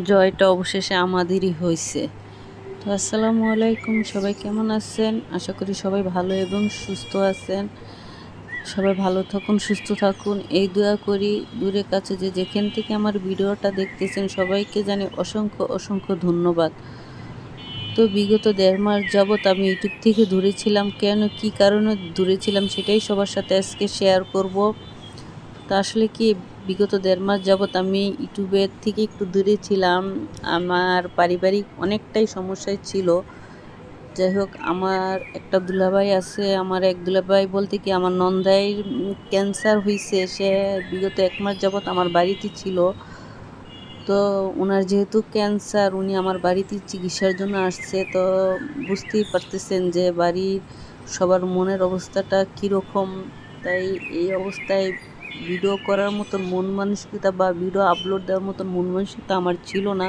জয়টা অবশেষে আমাদেরই হয়েছে। তো আসসালামু আলাইকুম, সবাই কেমন আছেন? আশা করি সবাই ভালো এবং সুস্থ আছেন। সবাই ভালো থাকুন, সুস্থ থাকুন, এই দোয়া করি। দূরে কাছে যে যেখান থেকে আমার ভিডিওটা দেখতেছেন সবাইকে জানি অসংখ্য অসংখ্য ধন্যবাদ। তো বিগত 1.5 মাস যাবৎ আমি ইউটিউব থেকে দূরে ছিলাম। কেন, কি কারণে দূরে ছিলাম সেটাই সবার সাথে আজকে শেয়ার করব। তা আসলে কি, বিগত 1.5 মাস যাবৎ আমি ইউটিউবের থেকে একটু দূরে ছিলাম। আমার পারিবারিক অনেকটাই সমস্যায় ছিল। যাই হোক, আমার একটা দুলাভাই আছে। আমার এক দুলাভাই বলতে কি, আমার নন্দাইর ক্যান্সার হয়েছে। সে বিগত 1 মাস যাবৎ আমার বাড়িতে ছিল। তো ওনার যেহেতু ক্যান্সার, উনি আমার বাড়িতে চিকিৎসার জন্য আসছে। তো বুঝতেই পারতেছেন যে বাড়ির সবার মনের অবস্থাটা কীরকম। তাই এই অবস্থায় ভিডিও করার মতন মন মানসিকতা বা ভিডিও আপলোড দেওয়ার মতন মন মানসিকতা আমার ছিল না।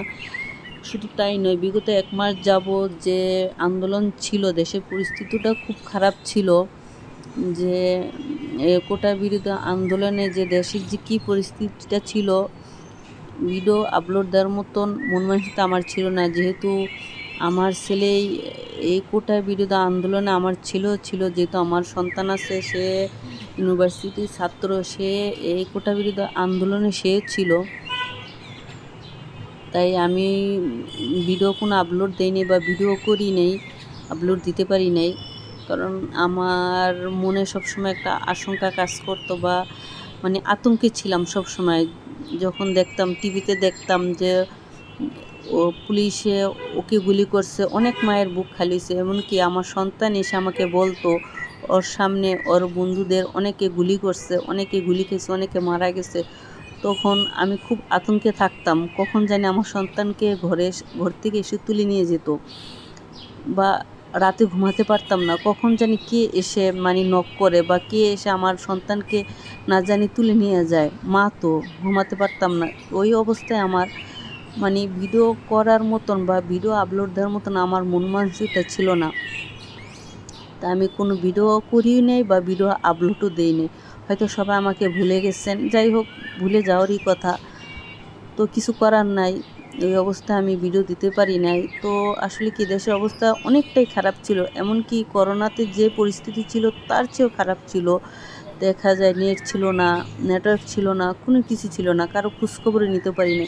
শুধু তাই নয়, বিগত 1 মাস যাবৎ যে আন্দোলন ছিল, দেশের পরিস্থিতিটা খুব খারাপ ছিল। যে কোটা বিরোধী আন্দোলনে যে দেশের যে কী পরিস্থিতিটা ছিল, ভিডিও আপলোড দেওয়ার মতন মন মানসিকতা আমার ছিল না। যেহেতু আমার ছেলেই এই কোটা বিরোধী আন্দোলনে আমার ছিল যেহেতু আমার সন্তান আছে, সে ইউনিভার্সিটির ছাত্র, সে এই কোটা বিরোধী আন্দোলনে সে ছিল। তাই আমি ভিডিও কোনো আপলোড দেইনি বা ভিডিও করি নেই, আপলোড দিতে পারি নাই। কারণ আমার মনে সবসময় একটা আশঙ্কা কাজ করতো, বা মানে আতঙ্কে ছিলাম সবসময়। যখন দেখতাম টিভিতে দেখতাম যে পুলিশে ওকে গুলি করছে, অনেক মায়ের বুক খালিছে। এমনকি আমার সন্তান এসে আমাকে বলতো ওর সামনে ওর বন্ধুদের অনেকে গুলি করছে, অনেকে গুলি খেয়েছে, অনেকে মারা গেছে। তখন আমি খুব আতঙ্কে থাকতাম, কখন জানি আমার সন্তানকে ঘর থেকে এসে তুলে নিয়ে যেত, বা রাতে ঘুমাতে পারতাম না, কখন জানি কে এসে নক করে, বা কে এসে আমার সন্তানকে না জানি তুলে নিয়ে যায়। মা তো ঘুমাতে পারতাম না। ওই অবস্থায় আমার ভিডিও করার মতন বা ভিডিও আপলোড দেওয়ার মতন আমার মন মানসিকতা ছিল না। তা আমি কোনো ভিডিও করিও নাই বা ভিডিও আপলোডও দিই নি। হয়তো সবাই আমাকে ভুলে গেছেন। যাই হোক, ভুলে যাওয়ারই কথা, তো কিছু করার নাই। এই অবস্থায় আমি ভিডিও দিতে পারি নাই। তো আসলে কি, দেশের অবস্থা অনেকটাই খারাপ ছিল। এমনকি করোনাতে যে পরিস্থিতি ছিল তার চেয়েও খারাপ ছিল। দেখা যায় নেট ছিল না, নেটওয়ার্ক ছিল না, কোনো কিছু ছিল না, কারো খোঁজখবরই নিতে পারি না।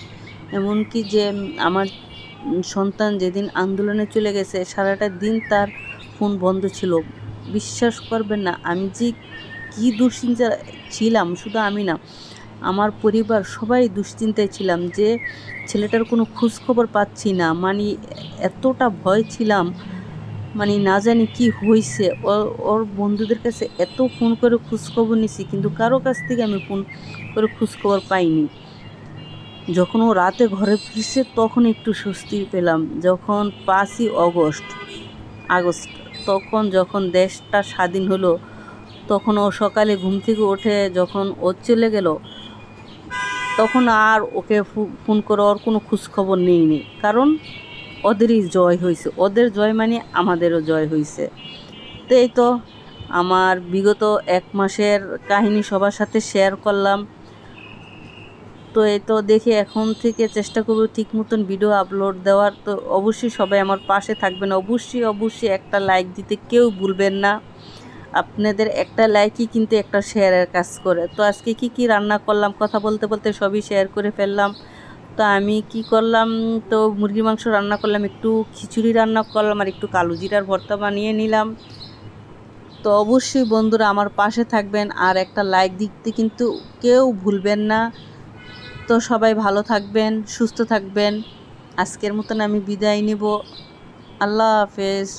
এমনকি যে আমার সন্তান যেদিন আন্দোলনে চলে গেছে, সারাটা দিন তার ফোন বন্ধ ছিল। বিশ্বাস করবেন না, আমি যে কী দুশ্চিন্তা ছিলাম, শুধু আমি না, আমার পরিবার সবাই দুশ্চিন্তায় ছিলাম যে ছেলেটার কোনো খোঁজখবর পাচ্ছি না। এতটা ভয় ছিলাম, না জানি কি হয়েছে। ওর বন্ধুদের কাছে এত ফোন করে খোঁজখবর নিছি, কিন্তু কারো কাছ থেকে আমি ফোন করে খোঁজখবর পাইনি। যখন ও রাতে ঘরে ফিরছে তখন একটু স্বস্তি পেলাম, যখন 5ই আগস্ট, তখন যখন দেশটা স্বাধীন হলো, তখন ও সকালে ঘুম থেকে উঠে যখন ও চলে গেল, তখন আর ওকে ফোন করে ওর কোনো খোঁজখবর নেইনি। কারণ ওদেরই জয় হয়েছে, ওদের জয় আমাদেরও জয় হয়েছে। তো এই তো আমার বিগত 1 মাসের কাহিনী সবার সাথে শেয়ার করলাম। তো এই তো দেখি এখন থেকে চেষ্টা করব ঠিক মতন ভিডিও আপলোড দেওয়ার। তো অবশ্যই সবাই আমার পাশে থাকবেন। অবশ্যই একটা লাইক দিতে কেউ ভুলবেন না। আপনাদের একটা লাইকই কিন্তু একটা শেয়ারের কাজ করে। তো আজকে কি রান্না করলাম, কথা বলতে বলতে সবই শেয়ার করে ফেললাম। তো আমি কি করলাম, তো মুরগির মাংস রান্না করলাম, একটু খিচুড়ি রান্না করলাম, আর একটু কালো জিরার ভর্তা বানিয়ে নিলাম। তো অবশ্যই বন্ধুরা আমার পাশে থাকবেন, আর একটা লাইক দিতে কিন্তু কেউ ভুলবেন না। তো সবাই ভালো থাকবেন, সুস্থ থাকবেন। আজকের মতন আমি বিদায় নিব। আল্লাহ হাফেজ।